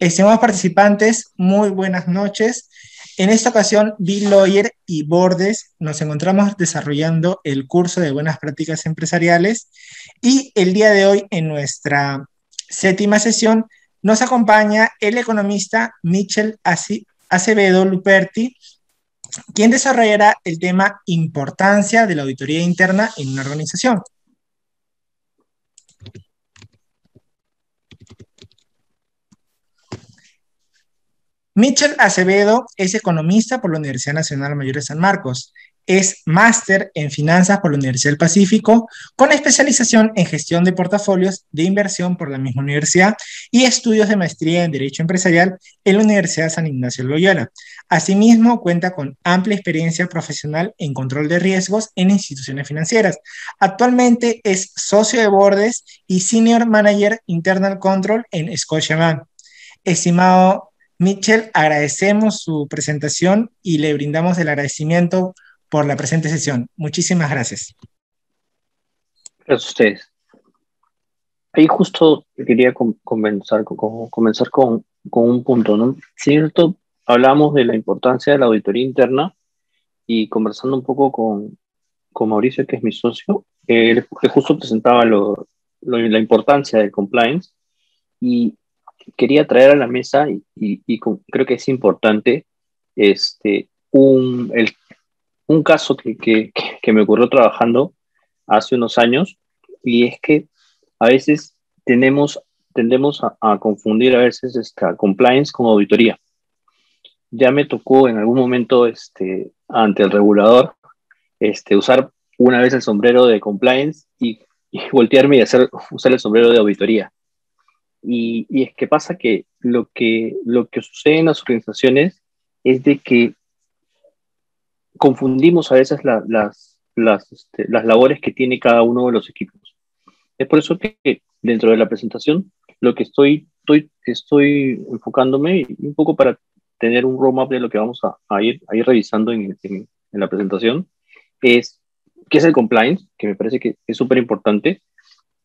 Estimados participantes, muy buenas noches. En esta ocasión, Bill Lawyer y Bordes nos encontramos desarrollando el curso de Buenas Prácticas Empresariales y el día de hoy, en nuestra séptima sesión, nos acompaña el economista Michel Acevedo Luperti, quien desarrollará el tema Importancia de la auditoría interna en una organización. Michel Acevedo es economista por la Universidad Nacional Mayor de San Marcos. Es máster en finanzas por la Universidad del Pacífico, con especialización en gestión de portafolios de inversión por la misma universidad y estudios de maestría en Derecho Empresarial en la Universidad San Ignacio de Loyola. Asimismo, cuenta con amplia experiencia profesional en control de riesgos en instituciones financieras. Actualmente es socio de Bordes y Senior Manager Internal Control en Scotiabank. Estimado Michel, agradecemos su presentación y le brindamos el agradecimiento por la presente sesión. Muchísimas gracias. Gracias a ustedes. Ahí justo quería comenzar con un punto, ¿no? Cierto, hablamos de la importancia de la auditoría interna y conversando un poco con Mauricio, que es mi socio, él justo presentaba la importancia del compliance y quería traer a la mesa creo que es importante un caso que me ocurrió trabajando hace unos años, y es que a veces tendemos a confundir a veces esta compliance con auditoría. Ya me tocó en algún momento ante el regulador usar una vez el sombrero de compliance y voltearme y usar el sombrero de auditoría. Y es que pasa que lo que sucede en las organizaciones es de que confundimos a veces las labores que tiene cada uno de los equipos. Es por eso que dentro de la presentación lo que estoy enfocándome un poco para tener un roadmap de lo que vamos a ir revisando en la presentación es qué es el compliance, que me parece que es súper importante.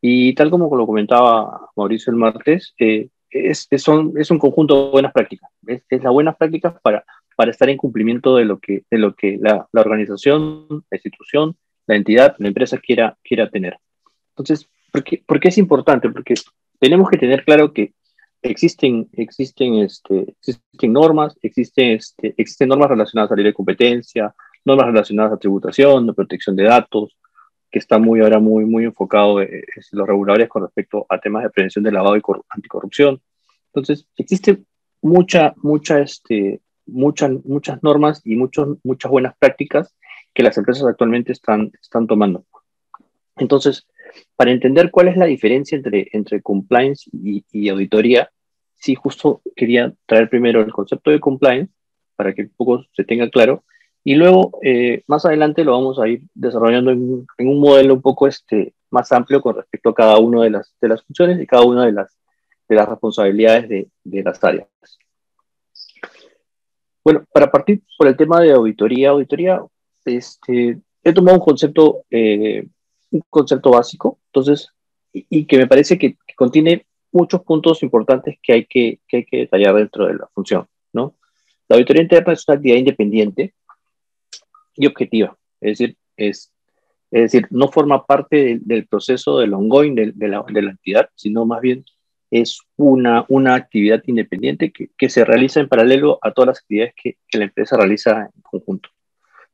Y tal como lo comentaba Mauricio el martes, es un conjunto de buenas prácticas. Es las buenas prácticas para estar en cumplimiento de lo que la organización, la institución, la entidad, la empresa quiera tener. Entonces, ¿por qué es importante? Porque tenemos que tener claro que existen normas, existen normas relacionadas a la ley de competencia, normas relacionadas a tributación, de protección de datos, que está ahora muy enfocado en los reguladores con respecto a temas de prevención de lavado y anticorrupción. Entonces, existe muchas normas y muchas buenas prácticas que las empresas actualmente están tomando. Entonces, para entender cuál es la diferencia entre compliance y auditoría, sí, justo quería traer primero el concepto de compliance para que un poco se tenga claro. Y luego, más adelante lo vamos a ir desarrollando en un modelo un poco más amplio con respecto a cada una de las funciones y cada una de las responsabilidades de las áreas. Bueno, para partir por el tema de auditoría, he tomado un concepto básico, entonces, y que me parece que contiene muchos puntos importantes que hay que detallar dentro de la función, ¿no? La auditoría interna es una actividad independiente y objetiva, es decir, no forma parte del proceso del ongoing de la entidad, sino más bien es una actividad independiente que se realiza en paralelo a todas las actividades que la empresa realiza en conjunto,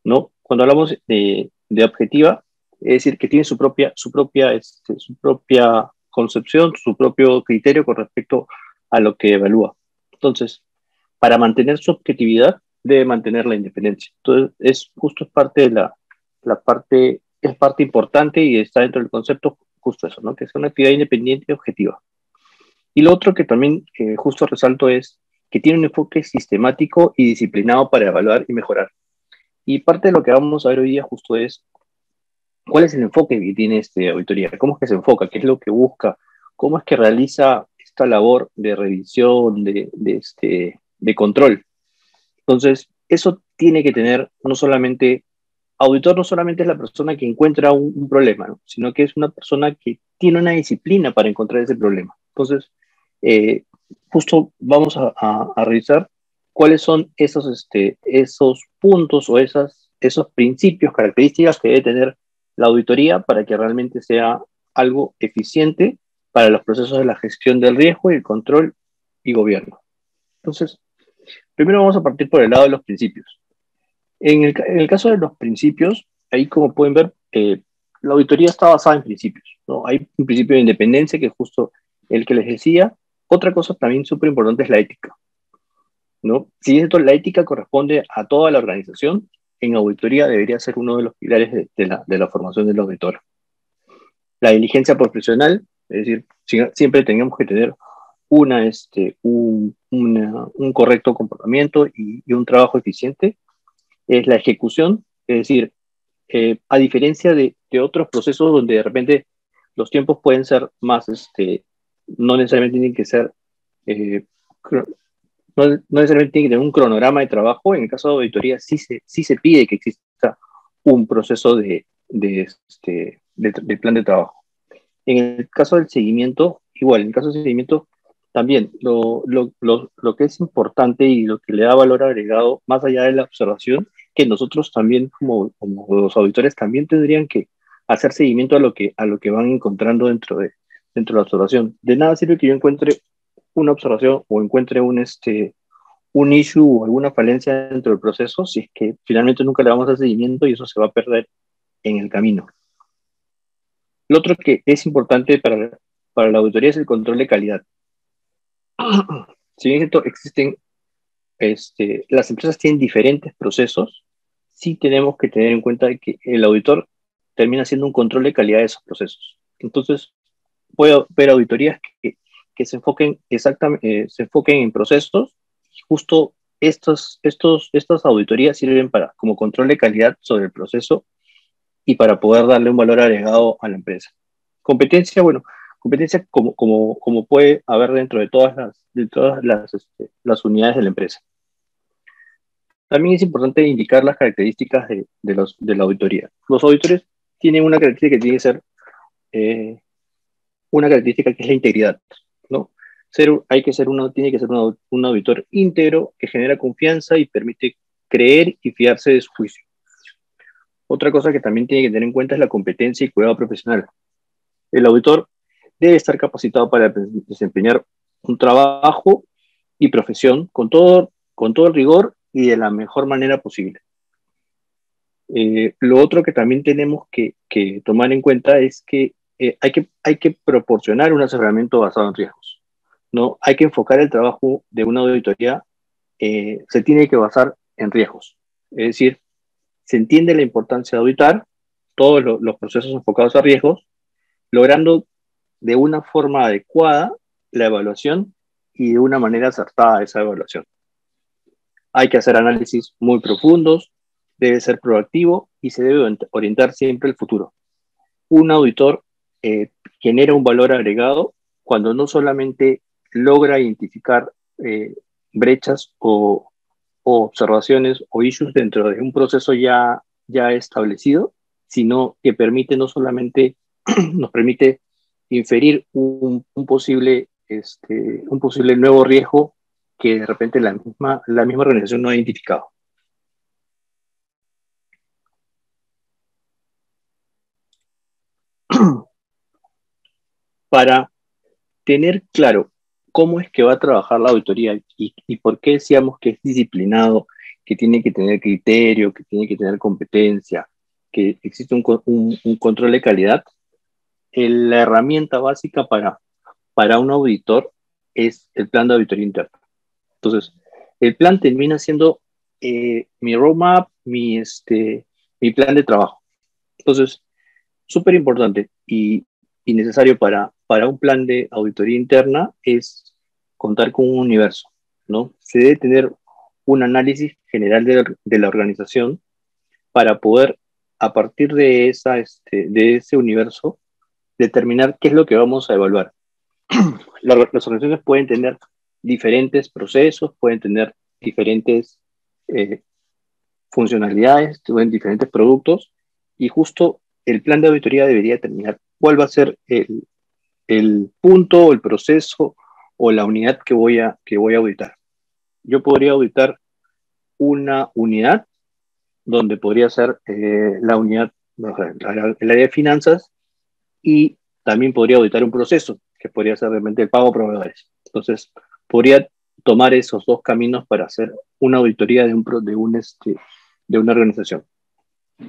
¿no? Cuando hablamos de objetiva, es decir, que tiene su propia concepción, su propio criterio con respecto a lo que evalúa. Entonces, para mantener su objetividad, debe mantener la independencia. Entonces, es parte importante y está dentro del concepto justo eso, ¿no? Que es una actividad independiente y objetiva. Y lo otro que también justo resalto es que tiene un enfoque sistemático y disciplinado para evaluar y mejorar. Y parte de lo que vamos a ver hoy día justo es cuál es el enfoque que tiene auditoría, cómo es que se enfoca, qué es lo que busca, cómo es que realiza esta labor de revisión, de control. Entonces, eso tiene que tener auditor no solamente es la persona que encuentra un problema, ¿no? Sino que es una persona que tiene una disciplina para encontrar ese problema. Entonces, justo vamos a revisar cuáles son esos puntos o esos principios, características que debe tener la auditoría para que realmente sea algo eficiente para los procesos de la gestión del riesgo y el control y gobierno. Entonces, primero vamos a partir por el lado de los principios. En el caso de los principios, ahí como pueden ver, la auditoría está basada en principios, ¿no? Hay un principio de independencia que es justo el que les decía. Otra cosa también súper importante es la ética, ¿no? Si esto, la ética corresponde a toda la organización, en auditoría debería ser uno de los pilares de la formación del auditor. La diligencia profesional, es decir, siempre tenemos que tener un correcto comportamiento y un trabajo eficiente. Es la ejecución, es decir, a diferencia de otros procesos donde de repente los tiempos pueden ser más, no necesariamente tienen que ser, eh, no necesariamente tienen que tener un cronograma de trabajo. En el caso de auditoría sí se pide que exista un proceso de plan de trabajo. En el caso del seguimiento, igual, en el caso del seguimiento, también lo que es importante y lo que le da valor agregado, más allá de la observación, que nosotros también, como los auditores, también tendrían que hacer seguimiento a lo que van encontrando dentro de la observación. De nada sirve que yo encuentre una observación o encuentre un issue o alguna falencia dentro del proceso, si es que finalmente nunca le vamos a hacer seguimiento y eso se va a perder en el camino. Lo otro que es importante para la auditoría es el control de calidad. Si bien existen, las empresas tienen diferentes procesos, sí tenemos que tener en cuenta que el auditor termina haciendo un control de calidad de esos procesos. Entonces, puede haber auditorías que se enfoquen exactamente, se enfoquen en procesos. Justo estas auditorías sirven como control de calidad sobre el proceso y para poder darle un valor agregado a la empresa. Competencia, bueno, competencia como puede haber dentro de las unidades de la empresa. También es importante indicar las características de la auditoría. Los auditores tienen una característica que tiene que ser una característica que es la integridad, ¿no? Tiene que ser un auditor íntegro que genera confianza y permite creer y fiarse de su juicio. Otra cosa que también tiene que tener en cuenta es la competencia y cuidado profesional. El auditor debe estar capacitado para desempeñar un trabajo y profesión con todo el rigor y de la mejor manera posible. Lo otro que también tenemos que tomar en cuenta es que hay que proporcionar un asesoramiento basado en riesgos, ¿no? Hay que enfocar el trabajo de una auditoría, se tiene que basar en riesgos. Es decir, se entiende la importancia de auditar todos los procesos enfocados a riesgos, logrando de una forma adecuada la evaluación y de una manera acertada esa evaluación. Hay que hacer análisis muy profundos, debe ser proactivo y se debe orientar siempre al futuro. Un auditor genera un valor agregado cuando no solamente logra identificar brechas o observaciones o issues dentro de un proceso ya establecido, sino que permite no solamente nos permite inferir un posible nuevo riesgo que de repente la misma organización no ha identificado. Para tener claro cómo es que va a trabajar la auditoría y por qué decíamos que es disciplinado, que tiene que tener criterio, que tiene que tener competencia, que existe un control de calidad, la herramienta básica para un auditor es el plan de auditoría interna. Entonces, el plan termina siendo mi roadmap, mi plan de trabajo. Entonces, súper importante y necesario para un plan de auditoría interna es contar con un universo, ¿no? Se debe tener un análisis general de la organización para poder, a partir de ese universo, determinar qué es lo que vamos a evaluar. Las organizaciones pueden tener diferentes procesos, pueden tener diferentes funcionalidades, tienen diferentes productos y justo el plan de auditoría debería determinar cuál va a ser el punto o el proceso o la unidad que voy a auditar. Yo podría auditar una unidad donde podría ser la unidad, no sé, el área de finanzas, y también podría auditar un proceso, que podría ser realmente el pago a proveedores. Entonces, podría tomar esos dos caminos para hacer una auditoría de una organización.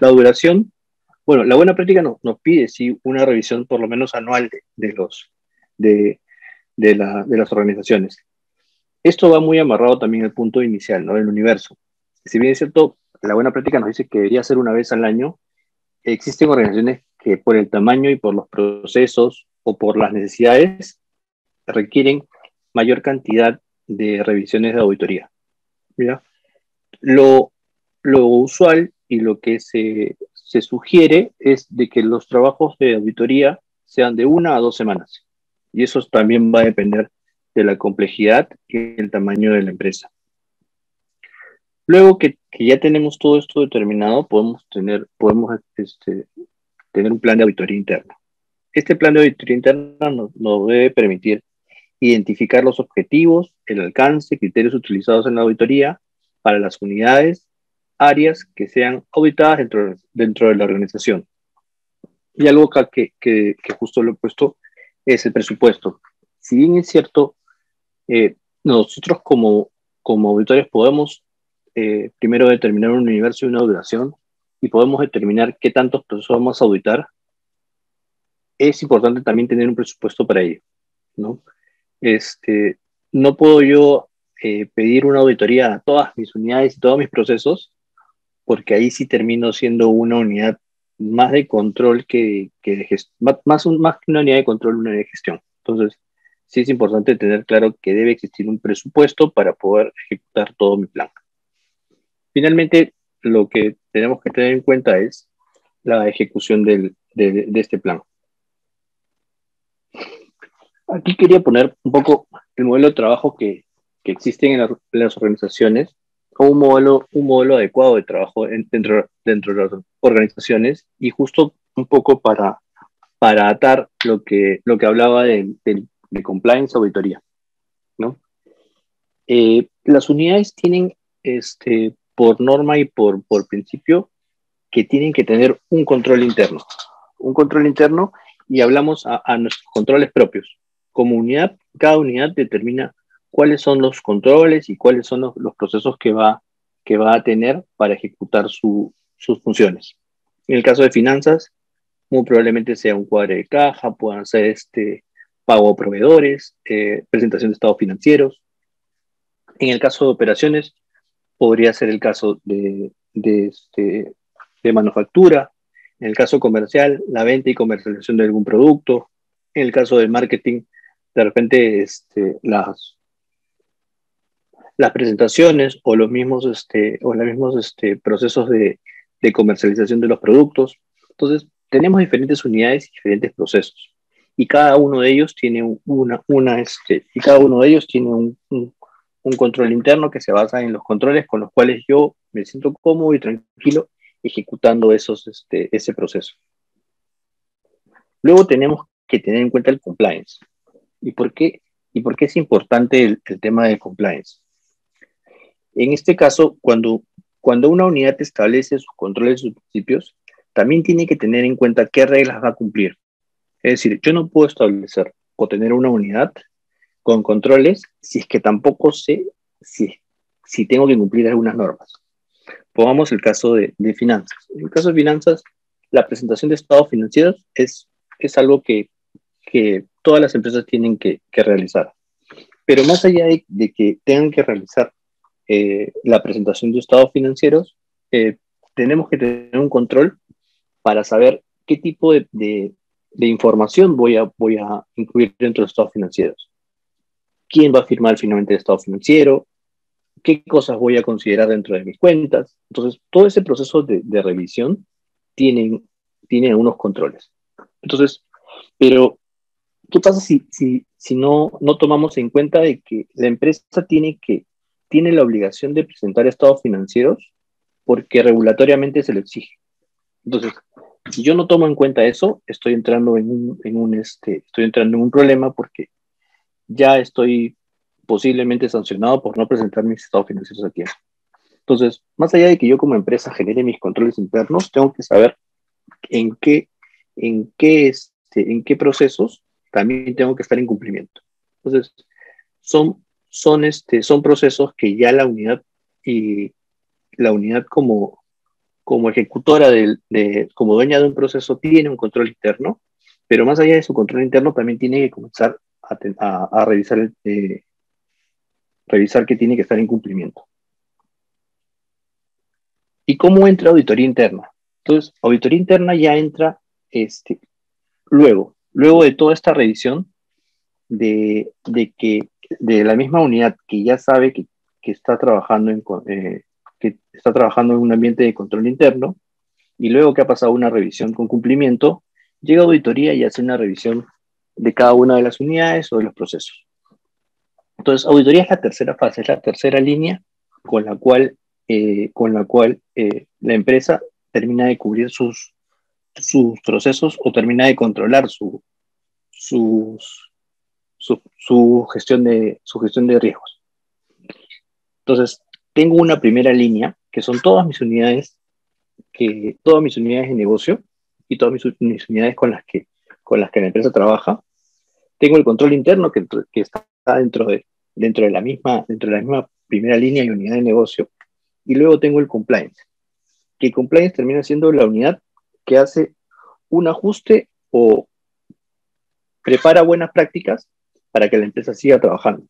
La duración, bueno, la buena práctica nos pide sí una revisión por lo menos anual de, de las organizaciones. Esto va muy amarrado también al punto inicial, ¿no? El universo. Si bien es cierto, la buena práctica nos dice que debería ser una vez al año, existen organizaciones que por el tamaño y por los procesos o por las necesidades requieren mayor cantidad de revisiones de auditoría. ¿Ya? Lo, lo usual y lo que se sugiere es de que los trabajos de auditoría sean de 1 a 2 semanas. Y eso también va a depender de la complejidad y el tamaño de la empresa. Luego que ya tenemos todo esto determinado, podemos tener un plan de auditoría interna. Este plan de auditoría interna nos debe permitir identificar los objetivos, el alcance, criterios utilizados en la auditoría para las unidades, áreas que sean auditadas dentro de la organización. Y algo que justo lo he puesto es el presupuesto. Si bien es cierto, nosotros como auditores podemos primero determinar un universo y una duración y podemos determinar qué tantos procesos vamos a auditar, es importante también tener un presupuesto para ello, ¿no? Este, no puedo yo pedir una auditoría a todas mis unidades y todos mis procesos, porque ahí sí termino siendo una unidad más de control que de gestión, más que una unidad de control, una unidad de gestión. Entonces, sí es importante tener claro que debe existir un presupuesto para poder ejecutar todo mi plan. Finalmente, lo que tenemos que tener en cuenta es la ejecución de este plan. Aquí quería poner un poco el modelo de trabajo que existen en las organizaciones, o un modelo adecuado de trabajo dentro de las organizaciones, y justo un poco para atar lo que hablaba de compliance, auditoría, ¿no? Las unidades tienen, por norma y por principio, que tienen que tener un control interno, y hablamos a nuestros controles propios. Como unidad, cada unidad determina cuáles son los controles y cuáles son los procesos que va a tener para ejecutar sus funciones. En el caso de finanzas, muy probablemente sea un cuadre de caja, puedan ser pago a proveedores, presentación de estados financieros. En el caso de operaciones, podría ser el caso de manufactura. En el caso comercial, la venta y comercialización de algún producto. En el caso de marketing, de repente las presentaciones o los mismos, procesos de comercialización de los productos. Entonces, tenemos diferentes unidades y diferentes procesos. Y cada uno de ellos tiene un control interno que se basa en los controles con los cuales yo me siento cómodo y tranquilo ejecutando ese proceso. Luego tenemos que tener en cuenta el compliance. ¿Y por qué es importante el tema del compliance? En este caso, cuando una unidad establece sus controles y sus principios, también tiene que tener en cuenta qué reglas va a cumplir. Es decir, yo no puedo establecer o tener una unidad con controles si es que tampoco sé si tengo que cumplir algunas normas. Pongamos el caso de finanzas. En el caso de finanzas, la presentación de estados financieros es algo que todas las empresas tienen que realizar. Pero más allá de que tengan que realizar la presentación de estados financieros, tenemos que tener un control para saber qué tipo de información voy a incluir dentro de los estados financieros. ¿Quién va a firmar finalmente el estado financiero? ¿Qué cosas voy a considerar dentro de mis cuentas? Entonces, todo ese proceso de revisión tiene unos controles. Entonces, pero, ¿qué pasa si no tomamos en cuenta de que la empresa tiene la obligación de presentar estados financieros porque regulatoriamente se lo exige? Entonces, si yo no tomo en cuenta eso, estoy entrando en un problema, porque ya estoy posiblemente sancionado por no presentar mis estados financieros a tiempo. Entonces, más allá de que yo como empresa genere mis controles internos, tengo que saber en qué, en qué procesos también tengo que estar en cumplimiento. Entonces, son procesos que ya y la unidad como ejecutora, como dueña de un proceso, tiene un control interno, pero más allá de su control interno también tiene que comenzar a revisar que tiene que estar en cumplimiento. ¿Y cómo entra auditoría interna? Entonces, auditoría interna ya entra luego de toda esta revisión de la misma unidad que ya sabe que está trabajando que está trabajando en un ambiente de control interno, y luego que ha pasado una revisión con cumplimiento, llega auditoría y hace una revisión de cada una de las unidades o de los procesos. Entonces, auditoría es la tercera fase, es la tercera línea con la cual la empresa termina de cubrir sus procesos o termina de controlar su gestión de riesgos. Entonces, tengo una primera línea que son todas mis unidades de negocio y todas mis unidades con las que la empresa trabaja. Tengo el control interno que está dentro de la misma primera línea y unidad de negocio. Y luego tengo el compliance, que el compliance termina siendo la unidad que hace un ajuste o prepara buenas prácticas para que la empresa siga trabajando.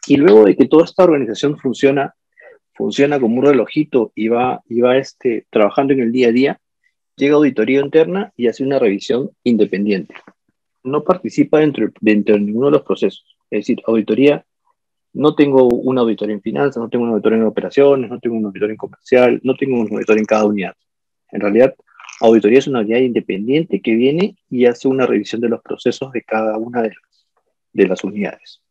Y luego de que toda esta organización funciona como un relojito y va trabajando en el día a día, llega auditoría interna y hace una revisión independiente. No participa dentro de ninguno de los procesos. Es decir, auditoría, no tengo un auditor en finanzas, no tengo un auditor en operaciones, no tengo un auditor en comercial, no tengo un auditor en cada unidad. En realidad, auditoría es una unidad independiente que viene y hace una revisión de los procesos de cada una de las unidades.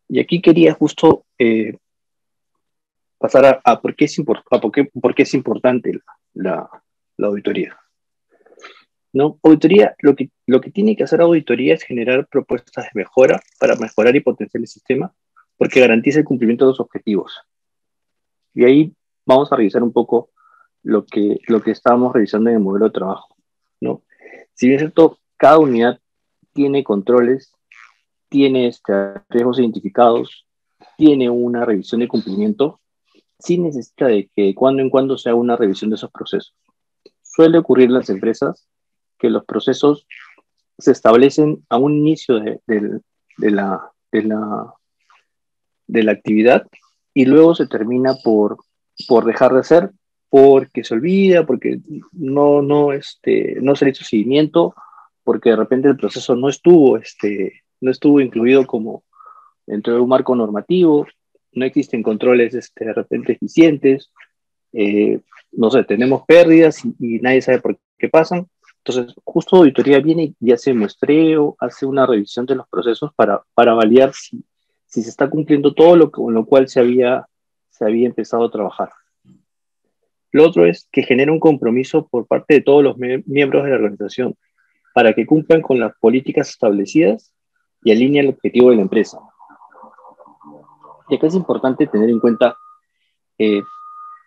Y aquí quería justo pasar a por qué es importante la auditoría. ¿No? Auditoría, lo que tiene que hacer auditoría es generar propuestas de mejora para mejorar y potenciar el sistema, porque garantiza el cumplimiento de los objetivos. Y ahí vamos a revisar un poco lo que estábamos revisando en el modelo de trabajo, ¿no? Si bien es cierto, cada unidad tiene controles, tiene riesgos identificados, tiene una revisión de cumplimiento, sí necesita de que de cuando en cuando se haga una revisión de esos procesos. Suele ocurrir en las empresas que los procesos se establecen a un inicio de la actividad y luego se termina por dejar de hacer, porque se olvida, porque no se le hizo seguimiento, porque de repente el proceso no estuvo incluido como dentro de un marco normativo, no existen controles de repente eficientes, no sé, tenemos pérdidas y nadie sabe por qué pasan. Entonces, justo auditoría viene y hace muestreo, hace una revisión de los procesos para validar si se está cumpliendo todo con lo cual se había empezado a trabajar. Lo otro es que genera un compromiso por parte de todos los miembros de la organización para que cumplan con las políticas establecidas y alineen el objetivo de la empresa. Y acá es importante tener en cuenta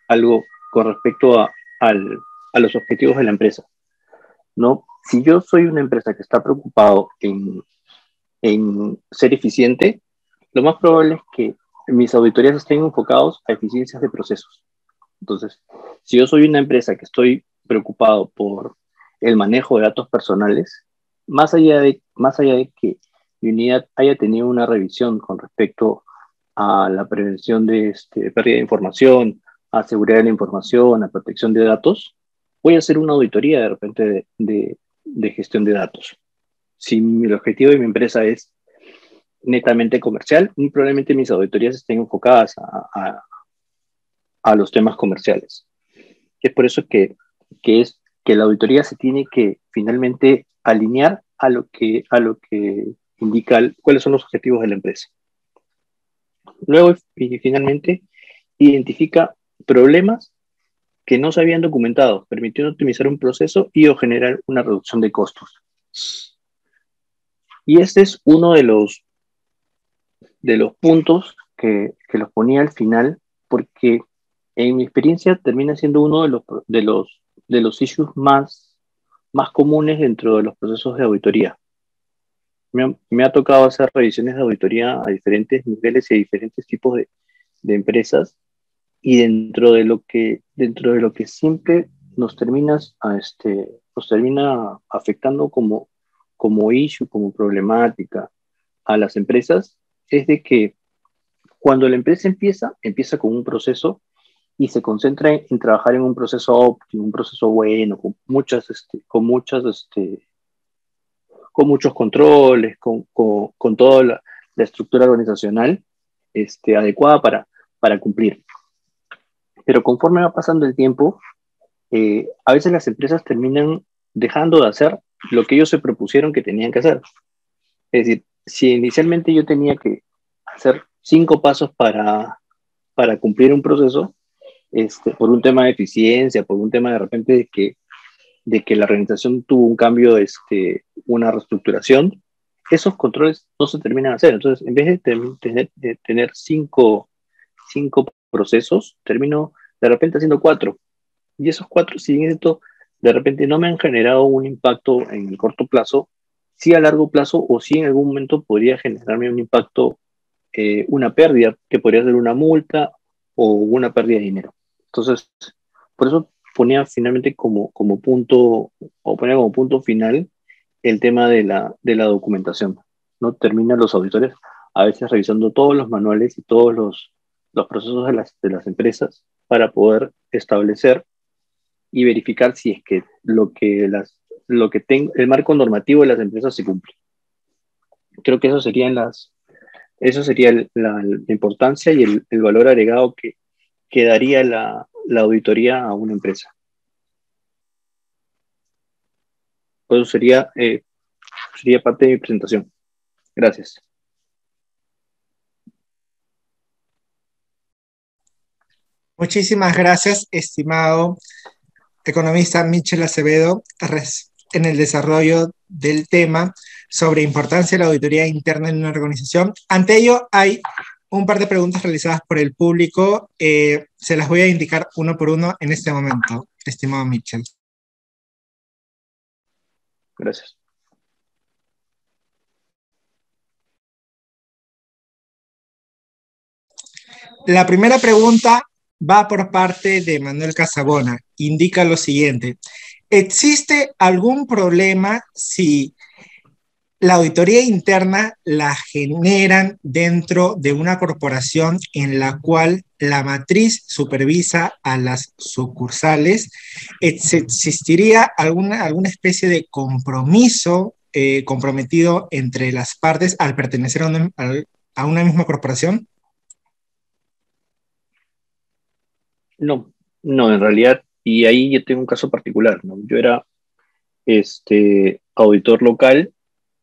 algo con respecto a los objetivos de la empresa, ¿no? Si yo soy una empresa que está preocupado en ser eficiente, lo más probable es que mis auditorías estén enfocados a eficiencias de procesos. Entonces, si yo soy una empresa que estoy preocupado por el manejo de datos personales, más allá de que mi unidad haya tenido una revisión con respecto a la prevención de pérdida de información, a seguridad de la información, a protección de datos, voy a hacer una auditoría de repente de gestión de datos. Si el objetivo de mi empresa es netamente comercial, muy probablemente mis auditorías estén enfocadas a los temas comerciales. Es por eso que la auditoría se tiene que finalmente alinear a lo que indica cuáles son los objetivos de la empresa. Luego, y finalmente, identifica problemas que no se habían documentado, permitiendo optimizar un proceso y o generar una reducción de costos. Y este es uno de los puntos que los ponía al final, porque en mi experiencia termina siendo uno de los issues más comunes dentro de los procesos de auditoría. Me ha tocado hacer revisiones de auditoría a diferentes niveles y a diferentes tipos de empresas, y dentro de lo que siempre nos termina afectando como issue, como problemática a las empresas, es de que cuando la empresa empieza con un proceso y se concentra en trabajar en un proceso óptimo, un proceso bueno, con muchos controles, con toda la estructura organizacional adecuada para cumplir. Pero conforme va pasando el tiempo, a veces las empresas terminan dejando de hacer lo que ellos se propusieron que tenían que hacer. Es decir, si inicialmente yo tenía que hacer 5 pasos para cumplir un proceso, por un tema de eficiencia, por un tema de repente de que la organización tuvo un cambio, una reestructuración, esos controles no se terminan de hacer. Entonces, en vez de tener cinco procesos, termino de repente haciendo 4. Y esos 4, si bien esto de repente no me han generado un impacto en el corto plazo, sí a largo plazo o sí en algún momento podría generarme un impacto, una pérdida, que podría ser una multa o una pérdida de dinero. Entonces, por eso ponía finalmente como punto, o ponía como punto final el tema de la documentación. ¿No? Terminan los auditores a veces revisando todos los manuales y todos los procesos de las empresas para poder establecer y verificar si es que el marco normativo de las empresas se cumple. Creo que eso sería la importancia y el valor agregado que daría la auditoría a una empresa. Eso sería parte de mi presentación. Gracias. Muchísimas gracias, estimado economista Michel Acevedo, en el desarrollo del tema sobre importancia de la auditoría interna en una organización. Ante ello, hay un par de preguntas realizadas por el público. Se las voy a indicar uno por uno en este momento, estimado Michel. Gracias. La primera pregunta va por parte de Manuel Casabona. Indica lo siguiente: ¿existe algún problema si la auditoría interna la generan dentro de una corporación en la cual la matriz supervisa a las sucursales? ¿Existiría alguna especie de compromiso comprometido entre las partes al pertenecer a una misma corporación? No, no, en realidad, y ahí yo tengo un caso particular, ¿no? Yo era auditor local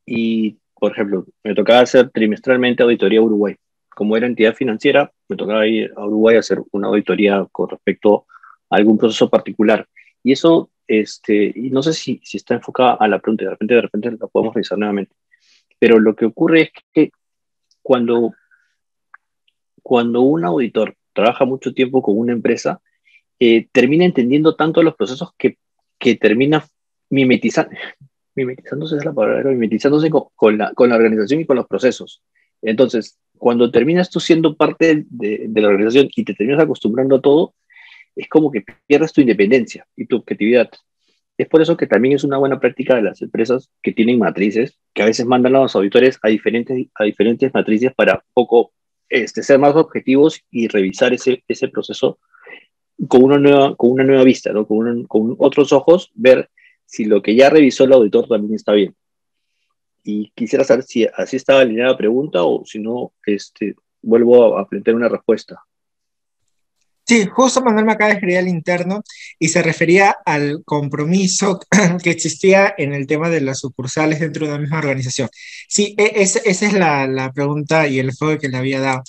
y, por ejemplo, me tocaba hacer trimestralmente auditoría a Uruguay. Como era entidad financiera, me tocaba ir a Uruguay a hacer una auditoría con respecto a algún proceso particular. Y eso, y no sé si está enfocada a la pregunta, de repente la podemos revisar nuevamente. Pero lo que ocurre es que cuando, cuando un auditor trabaja mucho tiempo con una empresa, termina entendiendo tanto los procesos que termina mimetizando, mimetizándose es la palabra, mimetizándose con la organización y con los procesos. Entonces, cuando terminas tú siendo parte de la organización y te terminas acostumbrando a todo, es como que pierdes tu independencia y tu objetividad. Es por eso que también es una buena práctica de las empresas que tienen matrices, que a veces mandan a los auditores a diferentes matrices para un poco ser más objetivos y revisar ese proceso con una nueva vista, ¿no? Con otros ojos, ver si lo que ya revisó el auditor también está bien. Y quisiera saber si así estaba alineada la pregunta o si no, vuelvo a plantear una respuesta. Sí, justo Manuel me acaba de escribir al interno y se refería al compromiso que existía en el tema de las sucursales dentro de una misma organización. Sí, esa es la pregunta y el enfoque que le había dado.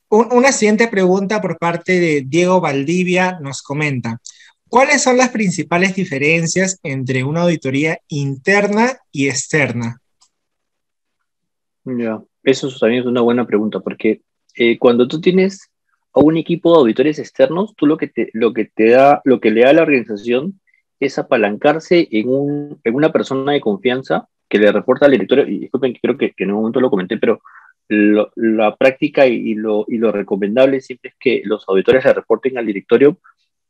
Una siguiente pregunta por parte de Diego Valdivia nos comenta: ¿cuáles son las principales diferencias entre una auditoría interna y externa? Ya, eso también es una buena pregunta, porque cuando tú tienes a un equipo de auditores externos, tú lo que le da a la organización es apalancarse en una persona de confianza que le reporta al directorio, y disculpen que creo que en un momento lo comenté, pero la práctica y lo recomendable siempre es que los auditores le reporten al directorio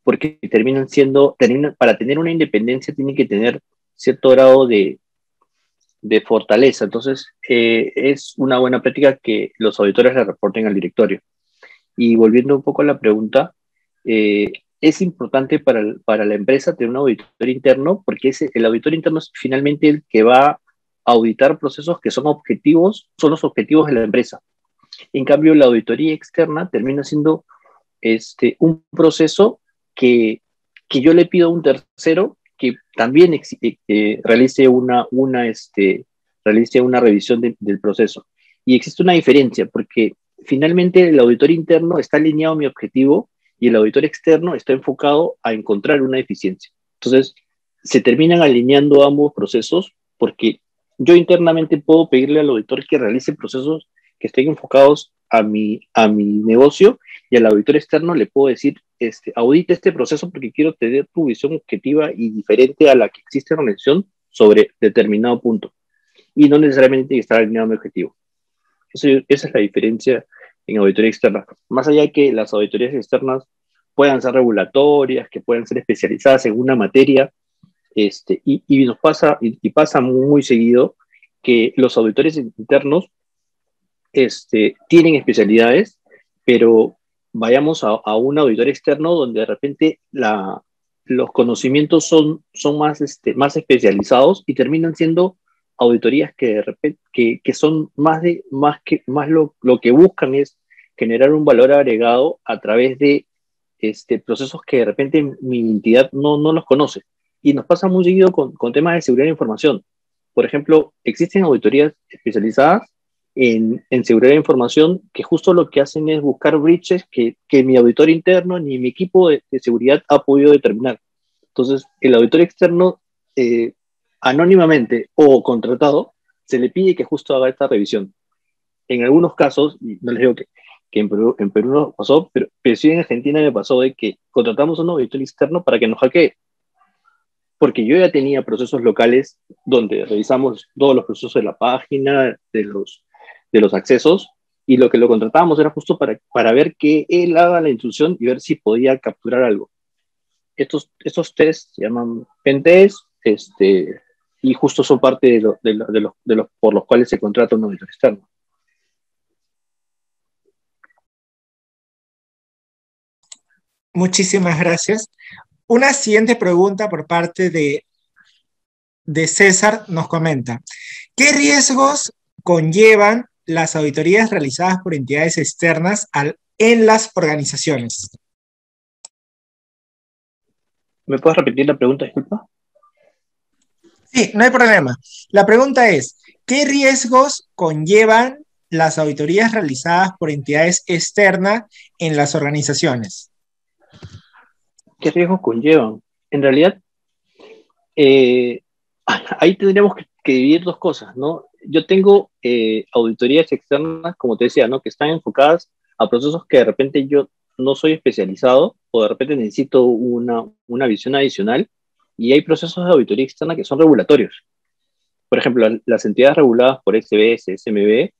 porque para tener una independencia tienen que tener cierto grado de fortaleza. Entonces, es una buena práctica que los auditores le reporten al directorio. Y volviendo un poco a la pregunta, es importante para la empresa tener un auditor interno porque el auditor interno es finalmente el que va a auditar procesos que son los objetivos de la empresa. En cambio, la auditoría externa termina siendo un proceso que, que yo le pido a un tercero que también realice una revisión del proceso. Y existe una diferencia, porque finalmente el auditor interno está alineado a mi objetivo y el auditor externo está enfocado a encontrar una eficiencia. Entonces, se terminan alineando ambos procesos porque yo internamente puedo pedirle al auditor que realice procesos que estén enfocados a mi negocio y al auditor externo le puedo decir, audita este proceso porque quiero tener tu visión objetiva y diferente a la que existe en la organización sobre determinado punto. Y no necesariamente tiene que estar alineado a mi objetivo. Esa es la diferencia en auditoría externa. Más allá de que las auditorías externas puedan ser regulatorias, que puedan ser especializadas en una materia, y pasa muy seguido que los auditores internos tienen especialidades, pero vayamos a un auditor externo donde de repente los conocimientos son más, más especializados y terminan siendo auditorías que de repente que son más lo que buscan es generar un valor agregado a través de procesos que de repente mi entidad no los conoce. Y nos pasa muy seguido con temas de seguridad de información. Por ejemplo, existen auditorías especializadas en seguridad de información que justo lo que hacen es buscar breaches que mi auditor interno ni mi equipo de seguridad ha podido determinar. Entonces, el auditor externo, anónimamente o contratado, se le pide que justo haga esta revisión. En algunos casos, y no les digo que en Perú no pasó, pero sí en Argentina me pasó de que contratamos a un auditor externo para que nos hackee, porque yo ya tenía procesos locales donde revisamos todos los procesos de la página, de los accesos, y lo que lo contratábamos era justo para ver que él haga la intrusión y ver si podía capturar algo. Estos tests se llaman pentest, y justo son parte de los por los cuales se contrata un auditor externo. Muchísimas gracias. Una siguiente pregunta por parte de César nos comenta, ¿qué riesgos conllevan las auditorías realizadas por entidades externas en las organizaciones? ¿Me puedes repetir la pregunta, disculpa? Sí, no hay problema. La pregunta es, ¿qué riesgos conllevan las auditorías realizadas por entidades externas en las organizaciones? ¿Qué riesgos conllevan? En realidad, eh, ahí tendríamos que dividir dos cosas, ¿no? Yo tengo auditorías externas, como te decía, ¿no? Que están enfocadas a procesos que de repente yo no soy especializado o de repente necesito una visión adicional y hay procesos de auditoría externa que son regulatorios. Por ejemplo, las entidades reguladas por SBS, SMB,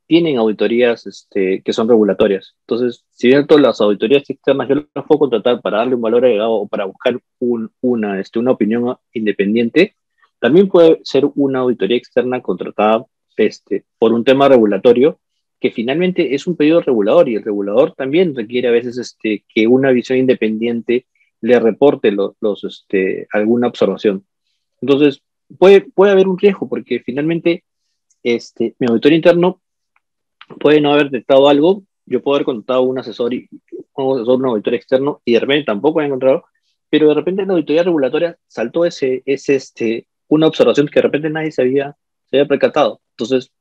tienen auditorías que son regulatorias. Entonces, si bien todas las auditorías externas yo las puedo contratar para darle un valor agregado o para buscar una opinión independiente, también puede ser una auditoría externa contratada por un tema regulatorio que finalmente es un pedido regulador y el regulador también requiere a veces que una visión independiente le reporte alguna observación. Entonces, puede haber un riesgo porque finalmente mi auditor interno puede no haber detectado algo, yo puedo haber contratado a un auditor externo y de repente tampoco he encontrado, pero de repente en la auditoría regulatoria saltó una observación que de repente nadie se había percatado. Entonces,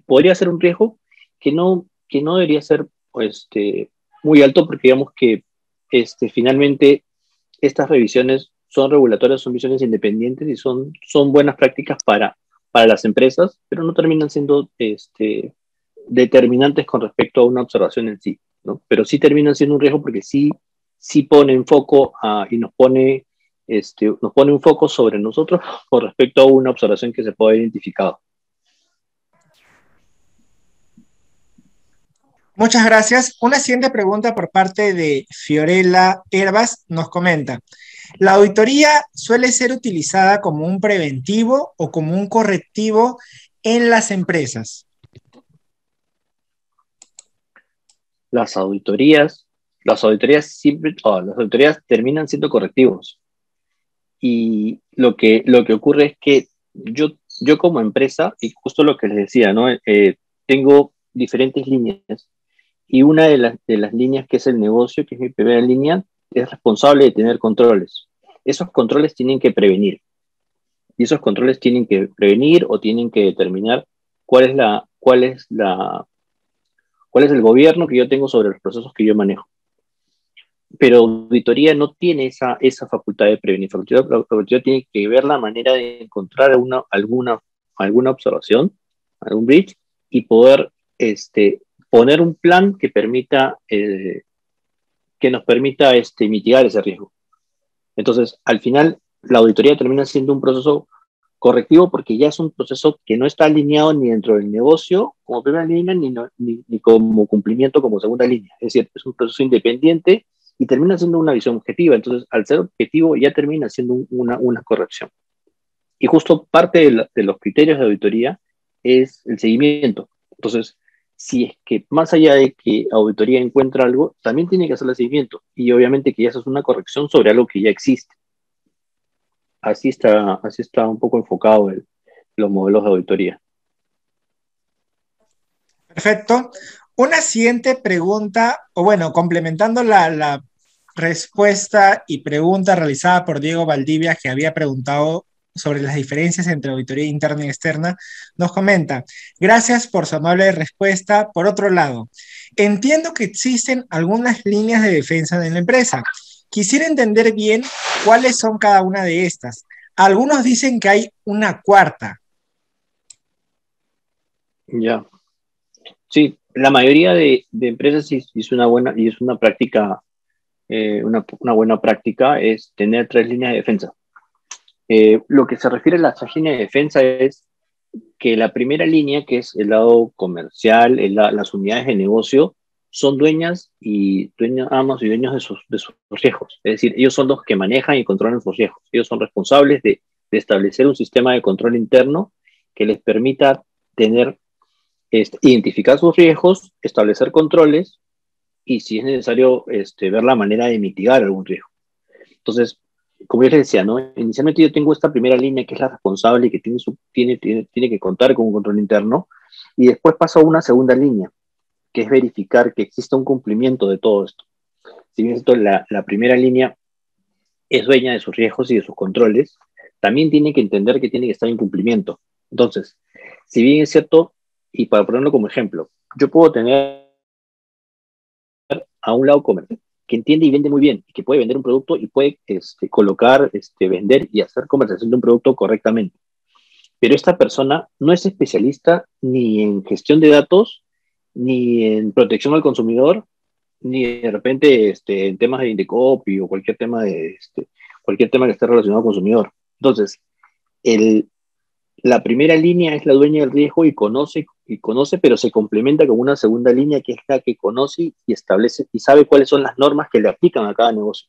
podría ser un riesgo que no debería ser muy alto porque digamos que finalmente estas revisiones son regulatorias, son visiones independientes y son buenas prácticas para las empresas, pero no terminan siendo determinantes con respecto a una observación en sí, ¿no? Pero sí terminan siendo un riesgo porque sí ponen foco y nos pone un foco sobre nosotros con respecto a una observación que se puede haber identificado. Muchas gracias. Una siguiente pregunta por parte de Fiorella Herbas nos comenta: ¿la auditoría suele ser utilizada como un preventivo o como un correctivo en las empresas? Las auditorías siempre, las auditorías terminan siendo correctivos. Y lo que ocurre es que yo como empresa, y justo lo que les decía, ¿no? Tengo diferentes líneas, y una de las líneas que es el negocio, que es mi primera línea, es responsable de tener controles. Esos controles tienen que prevenir, y esos controles tienen que prevenir o tienen que determinar cuál es el gobierno que yo tengo sobre los procesos que yo manejo. Pero auditoría no tiene esa facultad de prevenir. La auditoría tiene que ver la manera de encontrar alguna observación, algún breach, y poder poner un plan que nos permita mitigar ese riesgo. Entonces, al final, la auditoría termina siendo un proceso correctivo porque ya es un proceso que no está alineado ni dentro del negocio como primera línea ni como cumplimiento como segunda línea. Es decir, es un proceso independiente y termina siendo una visión objetiva. Entonces, al ser objetivo, ya termina siendo una corrección. Y justo parte de los criterios de auditoría es el seguimiento. Entonces, si es que más allá de que auditoría encuentra algo, también tiene que hacer el seguimiento. Y obviamente que ya eso es una corrección sobre algo que ya existe. Así está un poco enfocado los modelos de auditoría. Perfecto. Una siguiente pregunta, o bueno, complementando la respuesta y pregunta realizada por Diego Valdivia, que había preguntado sobre las diferencias entre auditoría interna y externa, nos comenta: gracias por su amable respuesta. Por otro lado, entiendo que existen algunas líneas de defensa en la empresa. Quisiera entender bien cuáles son cada una de estas. Algunos dicen que hay una cuarta. Ya. Sí, la mayoría de empresas es una práctica, una buena práctica es tener 3 líneas de defensa. Lo que se refiere a las 3 líneas de defensa es que la primera línea, que es el lado comercial, las unidades de negocio, son amos y dueños de sus riesgos. Es decir, ellos son los que manejan y controlan sus riesgos. Ellos son responsables de establecer un sistema de control interno que les permita identificar sus riesgos, establecer controles y, si es necesario, ver la manera de mitigar algún riesgo. Entonces, como yo les decía, ¿no? Inicialmente yo tengo esta primera línea que es la responsable y que tiene que contar con un control interno, y después paso a una segunda línea, que es verificar que exista un cumplimiento de todo esto. Si bien esto, la primera línea es dueña de sus riesgos y de sus controles, también tiene que entender que tiene que estar en cumplimiento. Entonces, si bien es cierto, y para ponerlo como ejemplo, yo puedo tener a un lado comercial que entiende y vende muy bien, y que puede vender un producto y puede colocar, vender y hacer comercialización de un producto correctamente. Pero esta persona no es especialista ni en gestión de datos, ni en protección al consumidor, ni de repente en temas de Indecopy o cualquier tema que esté relacionado al consumidor. Entonces, la primera línea es la dueña del riesgo y conoce, pero se complementa con una segunda línea que es la que conoce y establece y sabe cuáles son las normas que le aplican a cada negocio.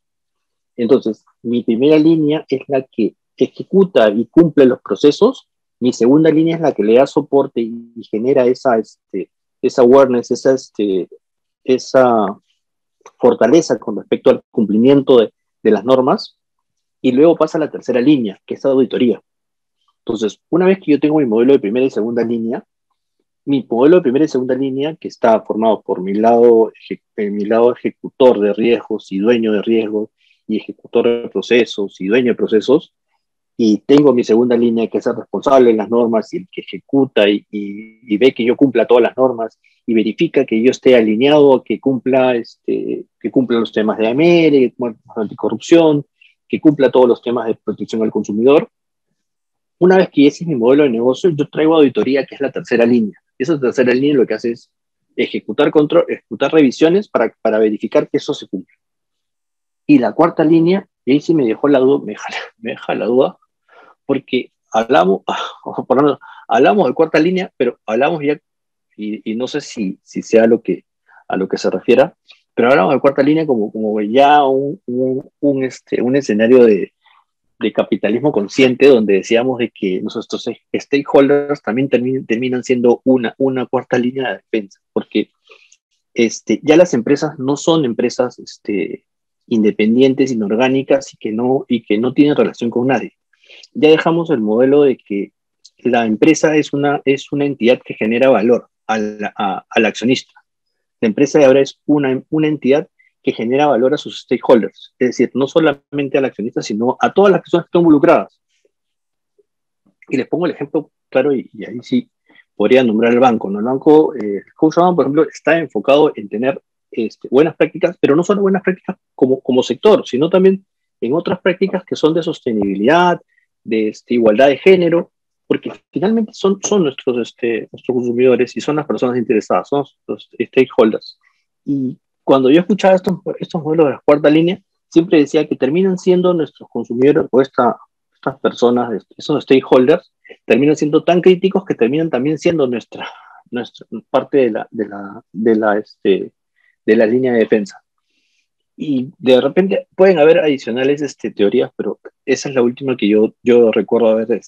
Entonces, mi primera línea es la que ejecuta y cumple los procesos. Mi segunda línea es la que le da soporte y genera esa awareness, esa fortaleza con respecto al cumplimiento de las normas. Y luego pasa a la tercera línea, que es auditoría. Entonces, una vez que yo tengo mi modelo de primera y segunda línea, mi modelo de primera y segunda línea, que está formado por mi lado ejecutor de riesgos y dueño de riesgos, y ejecutor de procesos y dueño de procesos, y tengo mi segunda línea, que es el responsable de las normas y el que ejecuta y ve que yo cumpla todas las normas y verifica que yo esté alineado, que cumpla los temas de AML, anticorrupción, que cumpla todos los temas de protección al consumidor. Una vez que ese es mi modelo de negocio, yo traigo auditoría, que es la tercera línea. Y esa tercera línea lo que hace es ejecutar control, ejecutar revisiones para verificar que eso se cumple. Y la cuarta línea, y ahí sí me dejó la duda, me deja la duda, porque hablamos, por lo menos, hablamos de cuarta línea, pero hablamos ya, y no sé si sea a lo que se refiera, pero hablamos de cuarta línea como ya un escenario de capitalismo consciente, donde decíamos de que nuestros stakeholders también terminan siendo una cuarta línea de defensa, porque ya las empresas no son empresas independientes, inorgánicas y que no tienen relación con nadie. Ya dejamos el modelo de que la empresa es una entidad que genera valor al accionista. La empresa de ahora es una entidad que genera valor a sus stakeholders, es decir, no solamente al accionista, sino a todas las personas que están involucradas. Y les pongo el ejemplo claro, y ahí sí podría nombrar el banco, ¿no? El banco, Scotiabank, por ejemplo, está enfocado en tener buenas prácticas, pero no solo buenas prácticas como sector, sino también en otras prácticas que son de sostenibilidad, de igualdad de género, porque finalmente son nuestros consumidores y son las personas interesadas, son los stakeholders. Y cuando yo escuchaba estos modelos de la cuarta línea, siempre decía que terminan siendo nuestros consumidores o estas personas, esos stakeholders, terminan siendo tan críticos que terminan también siendo nuestra parte de la línea de defensa. Y de repente pueden haber adicionales teorías, pero esa es la última que yo recuerdo haber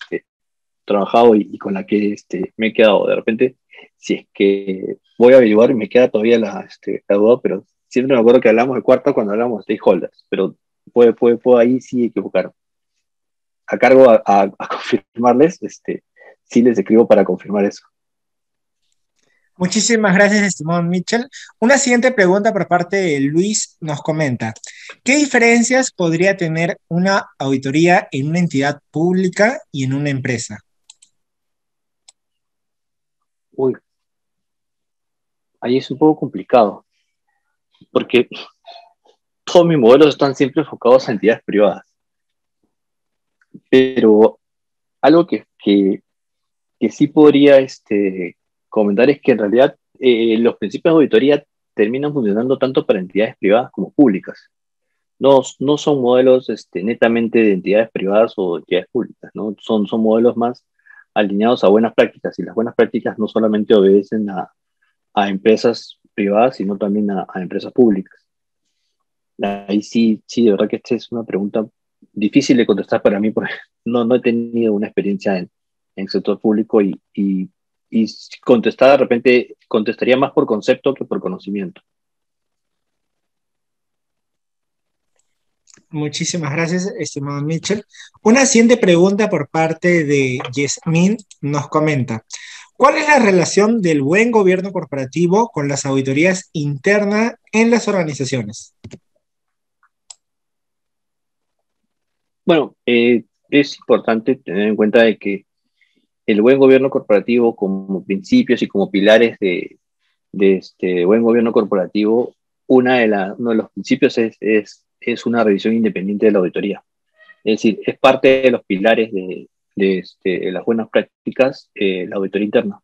trabajado y con la que me he quedado. De repente, si es que voy a averiguar, me queda todavía la duda, pero siempre me acuerdo que hablamos de cuarta cuando hablamos de stakeholders, pero puedo ahí sí equivocar. A cargo a confirmarles, sí les escribo para confirmar eso. Muchísimas gracias, estimado Mitchell. Una siguiente pregunta por parte de Luis nos comenta, ¿qué diferencias podría tener una auditoría en una entidad pública y en una empresa? Uy, ahí es un poco complicado, porque todos mis modelos están siempre enfocados a entidades privadas, pero algo que sí podría comentar es que en realidad los principios de auditoría terminan funcionando tanto para entidades privadas como públicas. No son modelos netamente de entidades privadas o entidades públicas, ¿no? Son modelos más alineados a buenas prácticas, y las buenas prácticas no solamente obedecen a empresas privadas, sino también a empresas públicas. Ahí sí, de verdad que esta es una pregunta difícil de contestar para mí, porque no he tenido una experiencia en el sector público y si contestar de repente, contestaría más por concepto que por conocimiento. Muchísimas gracias, estimado Mitchell. Una siguiente pregunta por parte de Yasmín nos comenta, ¿cuál es la relación del buen gobierno corporativo con las auditorías internas en las organizaciones? Bueno, es importante tener en cuenta de que el buen gobierno corporativo, como principios y como pilares de este buen gobierno corporativo, uno de los principios es una revisión independiente de la auditoría. Es decir, es parte de los pilares de las buenas prácticas, la auditoría interna.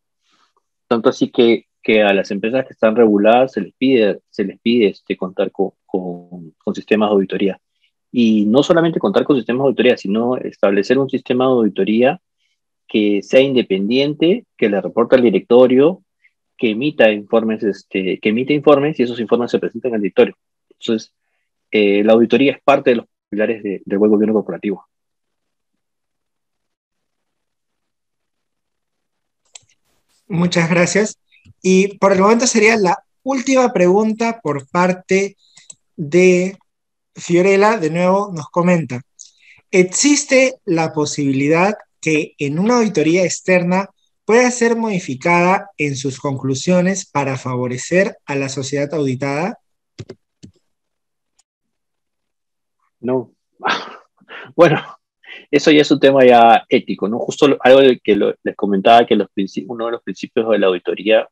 Tanto así que a las empresas que están reguladas se les pide contar con sistemas de auditoría. Y no solamente contar con sistemas de auditoría, sino establecer un sistema de auditoría que sea independiente, que le reporte al directorio, que emite informes y esos informes se presentan al directorio. Entonces, la auditoría es parte de los pilares del buen gobierno corporativo. Muchas gracias. Y por el momento sería la última pregunta por parte de Fiorella. De nuevo nos comenta, ¿existe la posibilidad que en una auditoría externa pueda ser modificada en sus conclusiones para favorecer a la sociedad auditada? No. Bueno, eso ya es un tema ya ético, ¿no? Justo algo que les comentaba, que uno de los principios de la auditoría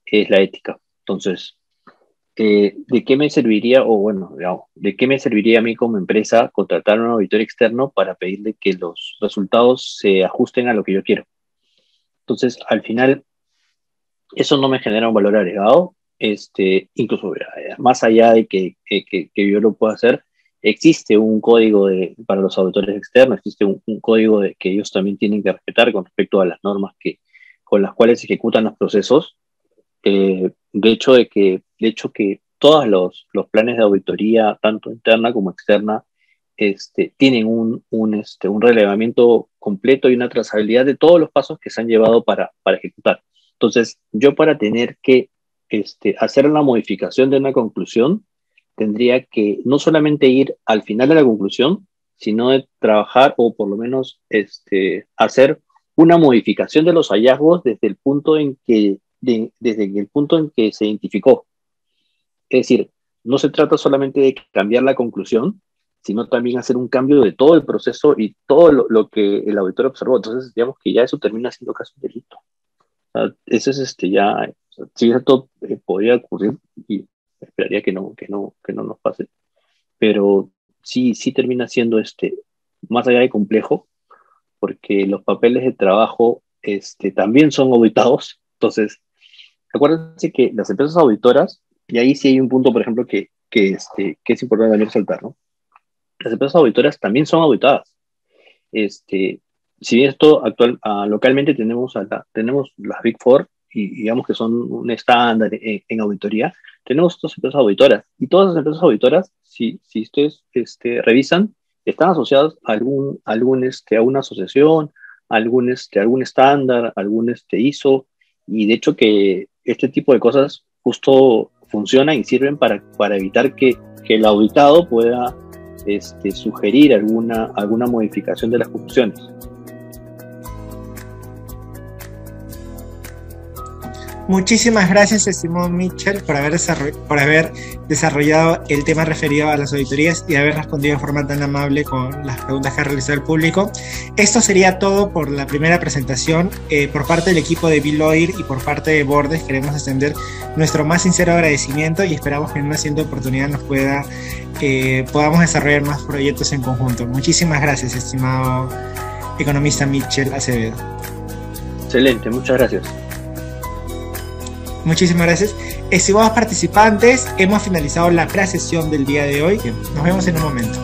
es la ética. Entonces, ¿de qué me serviría, o bueno, digamos, de qué me serviría a mí como empresa contratar a un auditor externo para pedirle que los resultados se ajusten a lo que yo quiero? Entonces, al final, eso no me genera un valor agregado, incluso más allá de que yo lo pueda hacer, existe un código para los auditores externos, existe un código que ellos también tienen que respetar con respecto a las normas con las cuales se ejecutan los procesos. De hecho que todos los planes de auditoría, tanto interna como externa, tienen un relevamiento completo y una trazabilidad de todos los pasos que se han llevado para ejecutar. Entonces, yo para tener que hacer la modificación de una conclusión, tendría que no solamente ir al final de la conclusión, sino de trabajar o por lo menos hacer una modificación de los hallazgos desde el punto en que se identificó. Es decir, no se trata solamente de cambiar la conclusión, sino también hacer un cambio de todo el proceso y todo lo que el auditor observó. Entonces, digamos que ya eso termina siendo casi un delito. O sea, eso es ya, o sea, si esto podría ocurrir, y esperaría que no nos pase, pero sí termina siendo más allá de complejo, porque los papeles de trabajo también son auditados. Entonces, acuérdense que las empresas auditoras, y ahí sí hay un punto, por ejemplo, que es importante también resaltar, ¿no? Las empresas auditoras también son auditadas. Si bien esto localmente tenemos las Big Four, y digamos que son un estándar en auditoría, tenemos estas empresas auditoras. Y todas las empresas auditoras, si ustedes revisan, están asociadas a a una asociación, a algún estándar, algún ISO, y de hecho que este tipo de cosas justo funcionan y sirven para evitar que el auditado pueda sugerir alguna modificación de las conclusiones. Muchísimas gracias, estimado Mitchell, por haber desarrollado el tema referido a las auditorías y haber respondido de forma tan amable con las preguntas que ha realizado el público. Esto sería todo por la primera presentación. Por parte del equipo de Biloir y por parte de Bordes queremos extender nuestro más sincero agradecimiento y esperamos que en una siguiente oportunidad podamos desarrollar más proyectos en conjunto. Muchísimas gracias, estimado economista Mitchell Acevedo. Excelente, muchas gracias. Muchísimas gracias. Estimados participantes, hemos finalizado la presesión del día de hoy. Nos vemos en un momento.